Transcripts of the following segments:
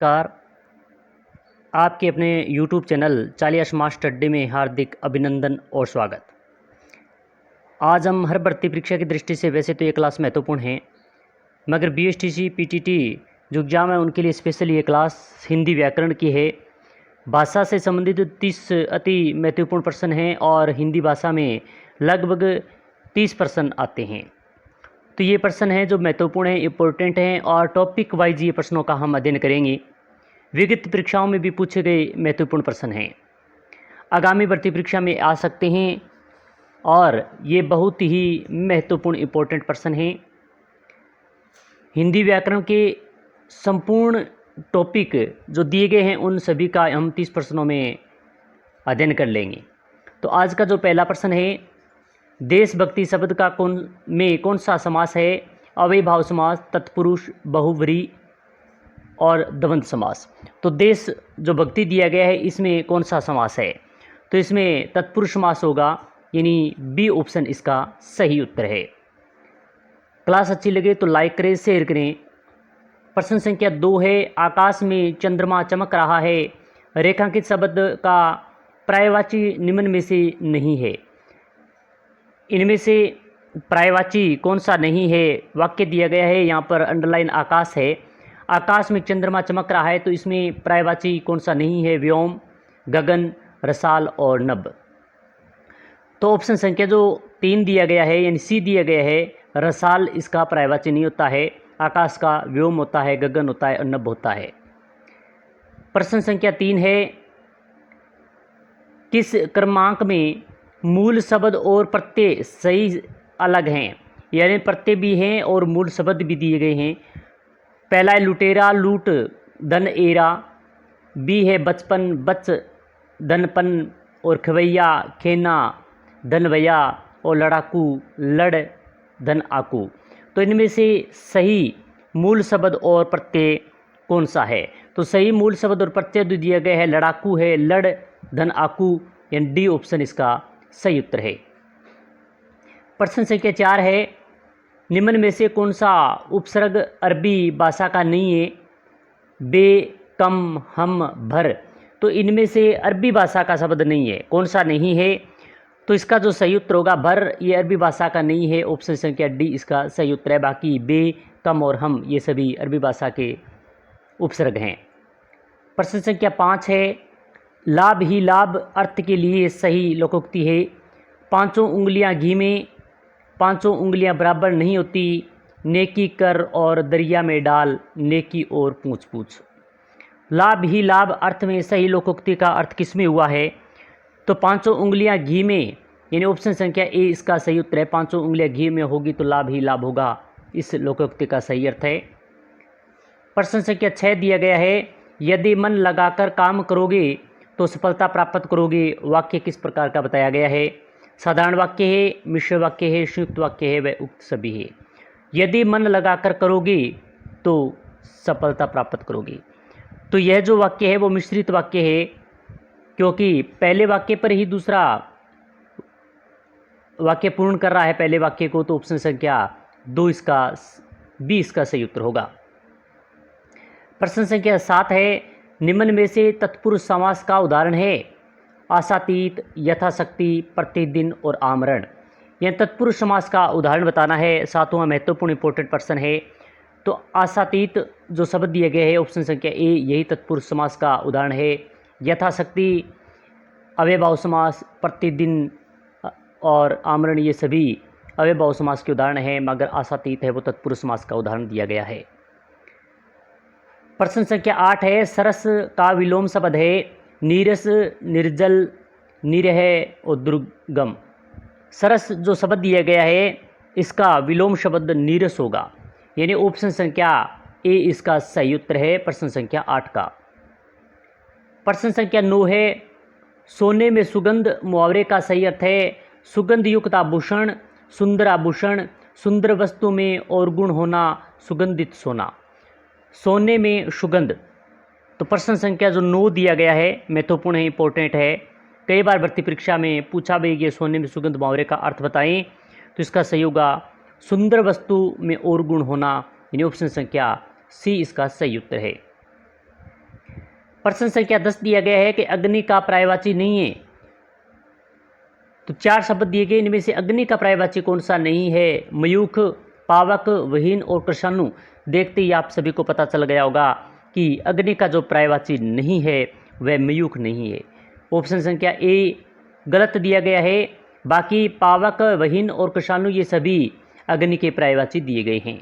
Car आपके अपने YouTube channel चालिया smart study में हार्दिक अभिनंदन और स्वागत। आज हम हर भर्ती परीक्षा की दृष्टि से वैसे तो ये क्लास महत्वपूर्ण है, मगर BSTC PTT जो एग्ज़ाम है उनके लिए स्पेशल ये क्लास हिंदी व्याकरण की है। भाषा से संबंधित 30 अति महत्वपूर्ण प्रश्न हैं और हिंदी भाषा में लगभग 30 प्रश्न आते हैं। तो ये प्रश्न हैं जो महत्वपूर्ण हैं, इम्पोर्टेंट हैं और टॉपिक वाइज ये प्रश्नों का हम अध्ययन करेंगे। विगत परीक्षाओं में भी पूछे गए महत्वपूर्ण प्रश्न हैं, आगामी भर्ती परीक्षा में आ सकते हैं और ये बहुत ही महत्वपूर्ण इम्पोर्टेंट प्रश्न हैं। हिंदी व्याकरण के संपूर्ण टॉपिक जो दिए गए हैं उन सभी का हम 30 प्रश्नों में अध्ययन कर लेंगे। तो आज का जो पहला प्रश्न है, देशभक्ति शब्द का कौन सा समास है? अव्ययभाव समास, तत्पुरुष, बहुव्रीहि और द्वंद्व समास। तो देश जो भक्ति दिया गया है इसमें कौन सा समास है? तो इसमें तत्पुरुष समास होगा, यानी बी ऑप्शन इसका सही उत्तर है। क्लास अच्छी लगे तो लाइक करें, शेयर करें। प्रश्न संख्या 2 है, आकाश में चंद्रमा चमक रहा है, रेखांकित शब्द का पर्यायवाची निम्न में से नहीं है। इनमें से पर्यायवाची कौन सा नहीं है? वाक्य दिया गया है, यहाँ पर अंडरलाइन आकाश है। आकाश में चंद्रमा चमक रहा है, तो इसमें पर्यायवाची कौन सा नहीं है? व्योम, गगन, रसाल और नभ। तो ऑप्शन संख्या जो 3 दिया गया है यानी सी दिया गया है, रसाल इसका पर्यायवाची नहीं होता है। आकाश का व्योम होता है, गगन होता है और नभ होता है। प्रश्न संख्या 3 है, किस क्रमांक में मूल शब्द और प्रत्यय सही अलग हैं? यानी प्रत्यय भी हैं और मूल शब्द भी दिए गए हैं। पहला है लुटेरा, लूट, धन एरा। बी है बचपन, बच, धनपन और खवैया, खेना, धनवैया और लड़ाकू, लड़, धन आकू। तो इनमें से सही मूल शब्द और प्रत्यय कौन सा है? तो सही मूल शब्द और प्रत्यय जो दिया गया है लड़ाकू है, लड़, धन आकू, यानी डी ऑप्शन इसका सही उत्तर है। प्रश्न संख्या 4 है, निम्न में से कौन सा उपसर्ग अरबी भाषा का नहीं है? बे, कम, हम, भर। तो इनमें से अरबी भाषा का शब्द नहीं है। कौन सा नहीं है? तो इसका जो सही उत्तर होगा भर, ये अरबी भाषा का नहीं है। ऑप्शन संख्या डी इसका सही उत्तर है। बाकी बे, कम और हम ये सभी अरबी भाषा के उपसर्ग हैं। प्रश्न संख्या 5 है, लाभ ही लाभ अर्थ के लिए सही लोकोक्ति है। पांचों उंगलियां घी में, पांचों उंगलियां बराबर नहीं होती, नेकी कर और दरिया में डाल, नेकी और पूछ पूछ। लाभ ही लाभ अर्थ में सही लोकोक्ति का अर्थ किसमें हुआ है? तो पांचों उंगलियां घी में, यानी ऑप्शन संख्या ए इसका सही उत्तर है। पांचों उंगलियां घी में होगी तो लाभ ही लाभ होगा, इस लोकोक्ति का सही अर्थ है। प्रश्न संख्या 6 दिया गया है, यदि मन लगाकर काम करोगे तो सफलता प्राप्त करोगे। वाक्य किस प्रकार का बताया गया है? साधारण वाक्य है, मिश्र वाक्य है, संयुक्त वाक्य है व उक्त सभी है। यदि मन लगाकर करोगे तो सफलता प्राप्त करोगे। तो यह जो वाक्य है वो मिश्रित वाक्य है, क्योंकि पहले वाक्य पर ही दूसरा वाक्य पूर्ण कर रहा है पहले वाक्य को। तो ऑप्शन संख्या 2 इसका बी इसका सही उत्तर होगा। प्रश्न संख्या 7 है, निम्न में से तत्पुरुष समास का उदाहरण है? आशातीत, यथाशक्ति, प्रतिदिन और आमरण। यह तत्पुरुष समास का उदाहरण बताना है। 7वां महत्वपूर्ण इंपॉर्टेंट प्रश्न है। तो आशातीत जो शब्द दिए गए हैं ऑप्शन संख्या ए यही तत्पुरुष समास का उदाहरण है। यथाशक्ति अव्ययभाव समास, प्रतिदिन और आमरण ये सभी अव्ययभाव समास के उदाहरण हैं, मगर आशातीत है वो तत्पुरुष समास का उदाहरण दिया गया है। प्रश्न संख्या 8 है, सरस का विलोम शब्द है नीरस, निर्जल, निरह और दुर्गम। सरस जो शब्द दिया गया है इसका विलोम शब्द नीरस होगा, यानी ऑप्शन संख्या ए इसका सही उत्तर है प्रश्न संख्या 8 का। प्रश्न संख्या 9 है, सोने में सुगंध मुहावरे का सही अर्थ है सुगंध युक्त आभूषण, सुंदर आभूषण, सुंदर वस्तु में और गुण होना, सुगंधित सोना। सोने में सुगंध, तो प्रश्न संख्या जो 9 दिया गया है महत्वपूर्ण है, इंपॉर्टेंट है। कई बार भर्ती परीक्षा में पूछा भी ये सोने में सुगंध मुहावरे का अर्थ बताएं। तो इसका सही होगा सुंदर वस्तु में और गुण होना, यानी ऑप्शन संख्या सी इसका सही उत्तर है। प्रश्न संख्या 10 दिया गया है कि अग्नि का पर्यायवाची नहीं है। तो 4 शब्द दिए गए, इनमें से अग्नि का पर्यायवाची कौन सा नहीं है? मयूख, पावक, वहीन और कृषाणु। देखते ही आप सभी को पता चल गया होगा कि अग्नि का जो पर्यायवाची नहीं है वह मयूख नहीं है। ऑप्शन संख्या ए गलत दिया गया है। बाकी पावक, वहीन और कृषाणु ये सभी अग्नि के पर्यायवाची दिए गए हैं।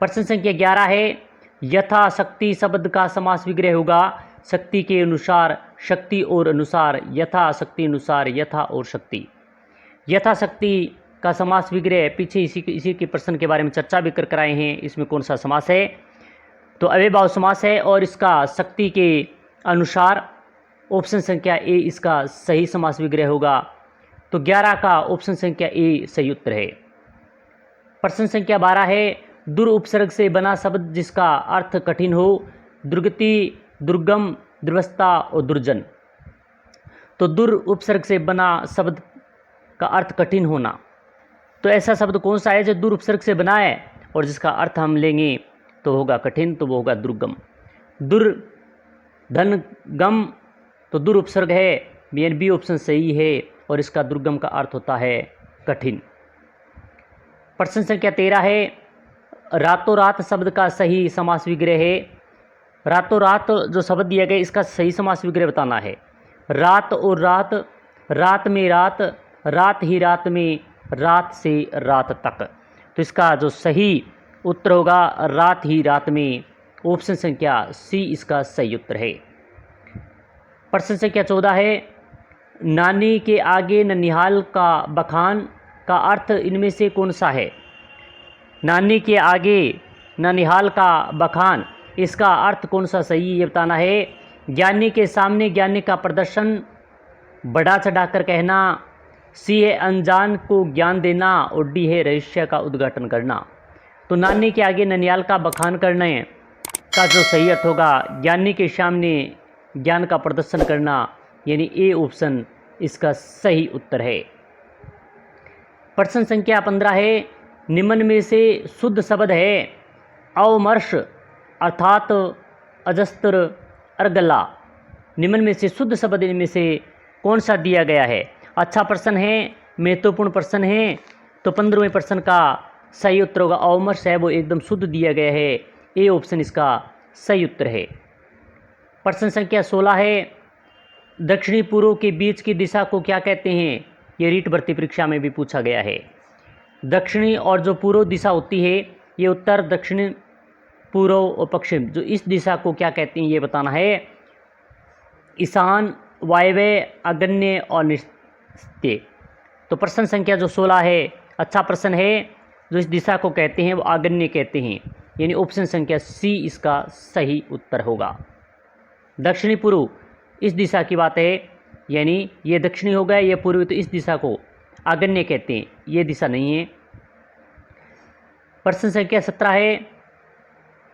प्रश्न संख्या 11 है, यथाशक्ति शब्द का समास विग्रह होगा शक्ति के अनुसार, शक्ति और अनुसार, यथाशक्ति अनुसार, यथा और शक्ति। यथाशक्ति का समास विग्रह पीछे इसी के प्रश्न के बारे में चर्चा भी कर आए हैं। इसमें कौन सा समास है? तो अव्ययभाव समास है और इसका शक्ति के अनुसार ऑप्शन संख्या ए इसका सही समास विग्रह होगा। तो 11 का ऑप्शन संख्या ए सही उत्तर है। प्रश्न संख्या 12 है, दुर उपसर्ग से बना शब्द जिसका अर्थ कठिन हो, दुर्गति, दुर्गम, दुर्वस्था और दुर्जन। तो दुर उपसर्ग से बना शब्द का अर्थ कठिन होना, तो ऐसा शब्द कौन सा है जो दुर उपसर्ग से बना है और जिसका अर्थ हम लेंगे तो होगा कठिन, तो वो होगा दुर्गम। दुर धन गम, तो दुर उपसर्ग है, बी ऑप्शन सही है और इसका दुर्गम का अर्थ होता है कठिन। प्रश्न संख्या 13 है, रातों रात शब्द का सही समास विग्रह है। रातों रात जो शब्द दिया गया इसका सही समास विग्रह बताना है। रात और रात, रात में रात, रात ही रात में, रात से रात तक। तो इसका जो सही उत्तर होगा रात ही रात में, ऑप्शन संख्या सी इसका सही उत्तर है। प्रश्न संख्या 14 है, नानी के आगे ननिहाल का बखान का अर्थ इनमें से कौन सा है? नानी के आगे ननिहाल का बखान, इसका अर्थ कौन सा सही ये बताना है। ज्ञानी के सामने ज्ञानी का प्रदर्शन, बढ़ा चढ़ाकर कहना, सी है अनजान को ज्ञान देना और डी है रहस्य का उद्घाटन करना। तो नानी के आगे ननिहाल का बखान करने का जो सही अर्थ होगा ज्ञानी के सामने ज्ञान का प्रदर्शन करना, यानी ए ऑप्शन इसका सही उत्तर है। प्रश्न संख्या 15 है, निम्न में से शुद्ध शब्द है अवमर्श अर्थात अजस्त्र, अर्गला। निम्न में से शुद्ध शब्द इनमें से कौन सा दिया गया है? अच्छा प्रश्न है, महत्वपूर्ण प्रश्न है। तो 15वें प्रश्न का सही उत्तर होगा अवमर्श है, वो एकदम शुद्ध दिया गया है, ए ऑप्शन इसका सही उत्तर है। प्रश्न संख्या 16 है, दक्षिणी पूर्व के बीच की दिशा को क्या कहते हैं? ये रीट भर्ती परीक्षा में भी पूछा गया है। दक्षिणी और जो पूर्व दिशा होती है, ये उत्तर, दक्षिण, पूर्व और पश्चिम, जो इस दिशा को क्या कहते हैं ये बताना है। ईशान, वायव्य, आग्नेय और नैऋत्य। तो प्रश्न संख्या जो 16 है अच्छा प्रश्न है, जो इस दिशा को कहते हैं वो आग्नेय कहते हैं, यानी ऑप्शन संख्या सी इसका सही उत्तर होगा। दक्षिणी पूर्व इस दिशा की बात है, यानी ये दक्षिणी हो गया, ये पूर्वी, तो इस दिशा को आग्नेय कहते हैं, ये दिशा नहीं है। प्रश्न संख्या 17 है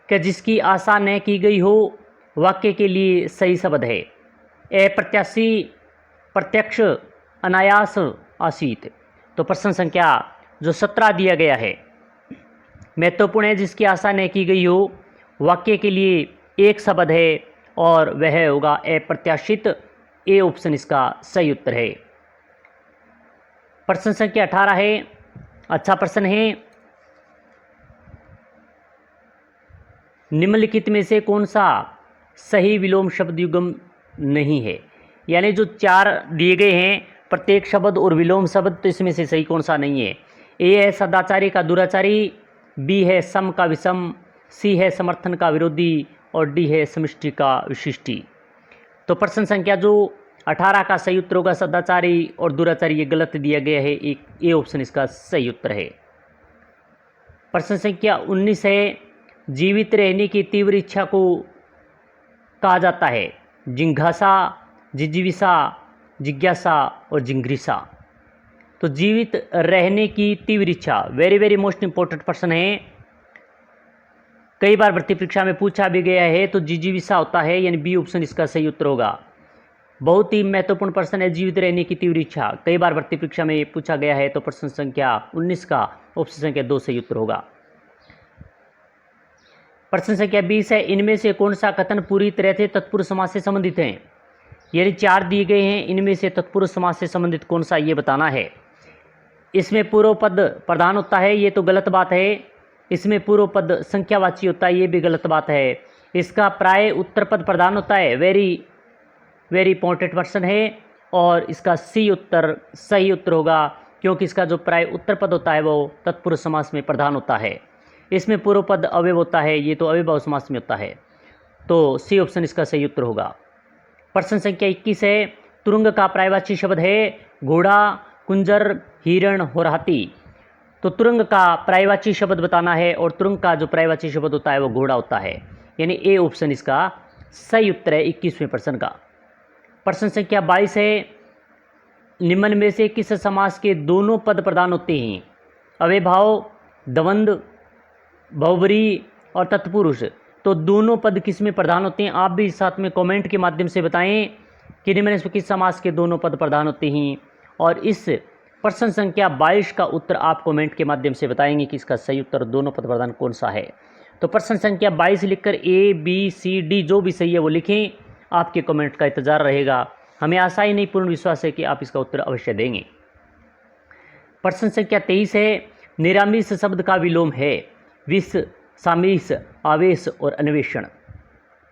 कि जिसकी आशा न की गई हो वाक्य के लिए सही शब्द है। अप्रत्याशी, प्रत्यक्ष, अनायास, आशित। तो प्रश्न संख्या जो 17 दिया गया है महत्वपूर्ण है, जिसकी आशा न की गई हो वाक्य के लिए एक शब्द है और वह होगा अप्रत्याशित, ए ऑप्शन इसका सही उत्तर है। प्रश्न संख्या 18 है, अच्छा प्रश्न है, निम्नलिखित में से कौन सा सही विलोम शब्द युग्म नहीं है? यानी जो 4 दिए गए हैं प्रत्येक शब्द और विलोम शब्द, तो इसमें से सही कौन सा नहीं है? ए है सदाचारी का दुराचारी, बी है सम का विषम, सी है समर्थन का विरोधी और डी है समष्टि का विशिष्टि। तो प्रश्न संख्या जो 18 का सही उत्तर होगा सदाचारी और दुराचारी, ये गलत दिया गया है, एक ए ऑप्शन इसका सही उत्तर है। प्रश्न संख्या 19 है, जीवित रहने की तीव्र इच्छा को कहा जाता है जिज्ञासा, जिजीविसा, जिज्ञासा और जिंग्रिसा। तो जीवित रहने की तीव्र इच्छा, वेरी वेरी मोस्ट इंपॉर्टेंट प्रश्न है, कई बार भर्ती परीक्षा में पूछा भी गया है। तो जिजीविसा होता है, यानी बी ऑप्शन इसका सही उत्तर होगा। बहुत ही महत्वपूर्ण प्रश्न है जीवित रहने की तीव्र इच्छा, कई बार भर्ती परीक्षा में पूछा गया है। तो प्रश्न संख्या 19 का ऑप्शन संख्या 2 सही उत्तर होगा। प्रश्न संख्या 20 है, इनमें से कौन सा कथन पूरी तरह से तत्पुरुष समास से संबंधित है। यानी 4 दिए गए हैं, इनमें से तत्पुरुष समास से संबंधित कौन सा ये बताना है। इसमें पूर्व पद प्रधान होता है, ये तो गलत बात है। इसमें पूर्व पद संख्यावाची होता है, ये भी गलत बात है। इसका प्राय उत्तर पद प्रधान होता है, वेरी वेरी इंपॉर्टेंट क्वेश्चन है। और इसका सी उत्तर सही उत्तर होगा, क्योंकि इसका जो प्राय उत्तर पद होता है वो तत्पुरुष समास में प्रधान होता है। इसमें पूर्व पद अवयव होता है, ये तो अव्ययभाव समास में होता है। तो सी ऑप्शन इसका सही उत्तर होगा। प्रश्न संख्या 21 है, तुरंग का पर्यायवाची शब्द है घोड़ा, कुंजर, हिरण और हाथी। तो तुरंग का पर्यायवाची शब्द बताना है, और तुरंग का जो पर्यायवाची शब्द होता है वो घोड़ा होता है। यानी ए ऑप्शन इसका सही उत्तर है 21वें प्रश्न का। प्रश्न संख्या 22 है, निम्न में से किस समास के दोनों पद प्रधान होते हैं। अव्ययभाव, द्वंद्व, बहुब्रीहि और तत्पुरुष। तो दोनों पद किस में प्रधान होते हैं, आप भी साथ में कमेंट के माध्यम से बताएं कि निम्न में से किस समास के दोनों पद प्रधान होते हैं। और इस प्रश्न संख्या 22 का उत्तर आप कमेंट के माध्यम से बताएंगे कि इसका सही उत्तर दोनों पद प्रधान कौन सा है। तो प्रश्न संख्या 22 लिखकर ए बी सी डी जो भी सही है वो लिखें, आपके कमेंट का इंतजार रहेगा। हमें आशा ही नहीं, पूर्ण विश्वास है कि आप इसका उत्तर अवश्य देंगे। प्रश्न संख्या 23 है, निरामिष शब्द का विलोम है विष, सामिष, आवेश और अन्वेषण।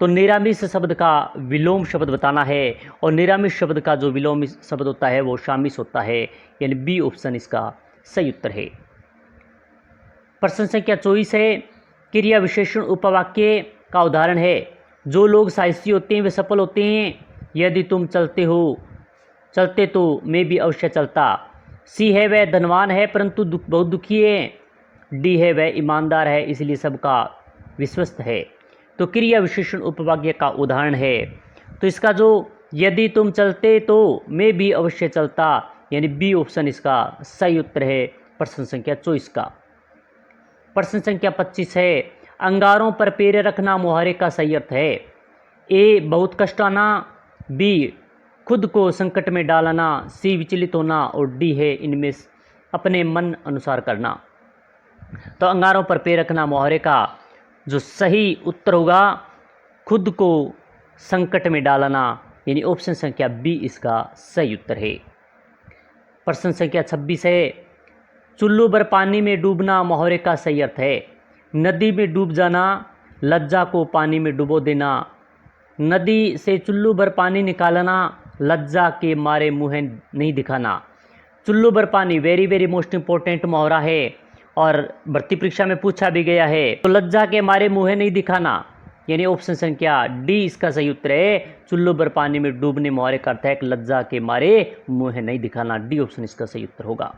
तो निरामिष शब्द का विलोम शब्द बताना है, और निरामिष शब्द का जो विलोम शब्द होता है वो शामिष होता है। यानी बी ऑप्शन इसका सही उत्तर है। प्रश्न संख्या 24 है, क्रिया विशेषण उपवाक्य का उदाहरण है, जो लोग साहसी होते हैं वे सफल होते हैं। यदि तुम चलते तो मैं भी अवश्य चलता। सी है, वह धनवान है परंतु बहुत दुखी है। डी है, वह ईमानदार है इसलिए सबका विश्वस्त है। तो क्रिया विशेषण उपवाक्य का उदाहरण है। तो इसका जो यदि तुम चलते तो मैं भी अवश्य चलता, यानी बी ऑप्शन इसका सही उत्तर है प्रश्न संख्या 24 का। प्रश्न संख्या 25 है, अंगारों पर पैर रखना मुहावरे का सही अर्थ है। ए बहुत कष्ट आना, बी खुद को संकट में डालना, सी विचलित होना और डी है इनमें अपने मन अनुसार करना। तो अंगारों पर पैर रखना मुहावरे का जो सही उत्तर होगा खुद को संकट में डालना, यानी ऑप्शन संख्या बी इसका सही उत्तर है। प्रश्न संख्या 26 है, चुल्लू भर पानी में डूबना मुहावरे का सही अर्थ है। नदी में डूब जाना, लज्जा को पानी में डुबो देना। नदी से चुल्लू भर पानी निकालना, लज्जा के मारे मुँह नहीं दिखाना। चुल्लू भर पानी वेरी वेरी मोस्ट इंपॉर्टेंट मुहावरा है और भर्ती परीक्षा में पूछा भी गया है। तो लज्जा के मारे मुँह नहीं दिखाना, यानी ऑप्शन संख्या डी इसका सही उत्तर है। चुल्लू भर पानी में डूबने मुहावरे का अर्थ है लज्जा के मारे मुँह नहीं दिखाना। डी ऑप्शन इसका सही उत्तर होगा।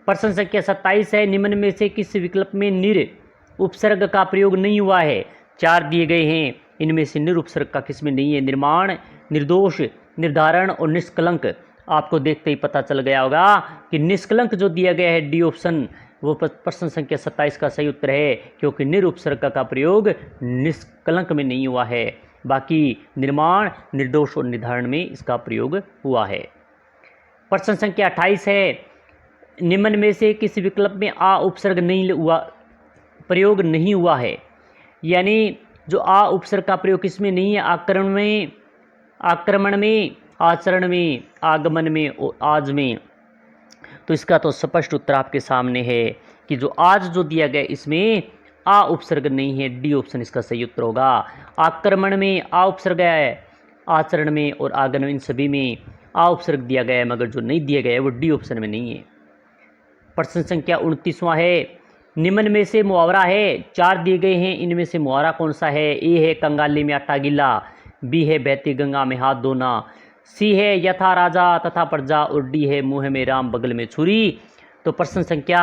प्रश्न संख्या 27 है, निम्न में से किस विकल्प में निर उपसर्ग का प्रयोग नहीं हुआ है। 4 दिए गए हैं, इनमें से निर उपसर्ग का किसमें नहीं है। निर्माण, निर्दोष, निर्धारण और निष्कलंक। आपको देखते ही पता चल गया होगा कि निष्कलंक जो दिया गया है डी ऑप्शन वो प्रश्न संख्या 27 का सही उत्तर है, क्योंकि निर उपसर्ग का प्रयोग निष्कलंक में नहीं हुआ है। बाकी निर्माण, निर्दोष और निर्धारण में इसका प्रयोग हुआ है। प्रश्न संख्या 28 है, निम्न में से किस विकल्प में आ उपसर्ग नहीं हुआ, प्रयोग नहीं हुआ है। यानी जो आ उपसर्ग का प्रयोग किसमें नहीं है, आक्रमण में, आचरण में, आगमन में और आज में। तो इसका तो स्पष्ट उत्तर आपके सामने है कि जो आज जो दिया गया इसमें आ उपसर्ग नहीं है। डी ऑप्शन इसका सही उत्तर होगा। आक्रमण में आ उपसर्ग है, आचरण में और आगमन इन सभी में आ उपसर्ग दिया गया है, मगर जो नहीं दिया गया है वो डी ऑप्शन में नहीं है। प्रश्न संख्या 29वां है, निम्न में से मुहावरा है। 4 दिए गए हैं, इनमें से मुहावरा कौन सा है। ए है कंगाली में आटा गीला, बी है बहती गंगा में हाथ धोना, सी है यथा राजा तथा प्रजा और डी है मुँह में राम बगल में छुरी। तो प्रश्न संख्या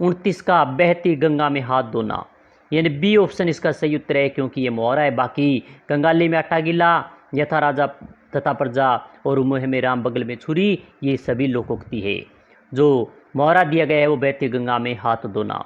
29 का बहती गंगा में हाथ धोना, यानी बी ऑप्शन इसका सही उत्तर है, क्योंकि ये मुहावरा है। बाकी कंगाली में आटा गीला, यथा राजा तथा प्रजा और मुँह में राम बगल में छुरी ये सभी लोकोक्ति है। जो मुहावरा दिया गया है वो बहती गंगा में हाथ धोना।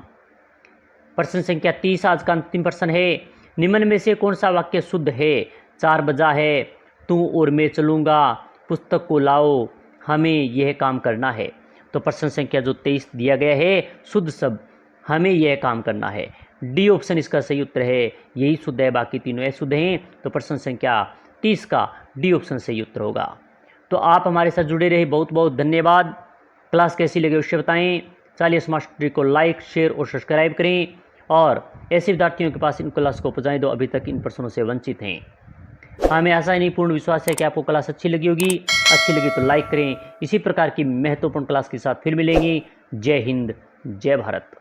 प्रश्न संख्या 30 आज का अंतिम प्रश्न है, निम्न में से कौन सा वाक्य शुद्ध है। 4 बजा है, तू और मैं चलूँगा, पुस्तक को लाओ, हमें यह काम करना है। तो प्रश्न संख्या जो 23 दिया गया है शुद्ध शब्द हमें यह काम करना है। डी ऑप्शन इसका सही उत्तर है, यही शुद्ध है, बाकी तीनों अशुद्ध हैं। तो प्रश्न संख्या 30 का डी ऑप्शन सही उत्तर होगा। तो आप हमारे साथ जुड़े रहे, बहुत बहुत धन्यवाद। क्लास कैसी लगी अवश्य बताएं। चलिए स्मार्ट स्टडी को लाइक, शेयर और सब्सक्राइब करें और ऐसे विद्यार्थियों के पास इन क्लास को पहुँचाएं जो अभी तक इन प्रश्नों से वंचित हैं। हमें आशा ही नहीं पूर्ण विश्वास है कि आपको क्लास अच्छी लगी होगी। अच्छी लगी तो लाइक करें। इसी प्रकार की महत्वपूर्ण क्लास के साथ फिर मिलेंगे। जय हिंद, जय भारत।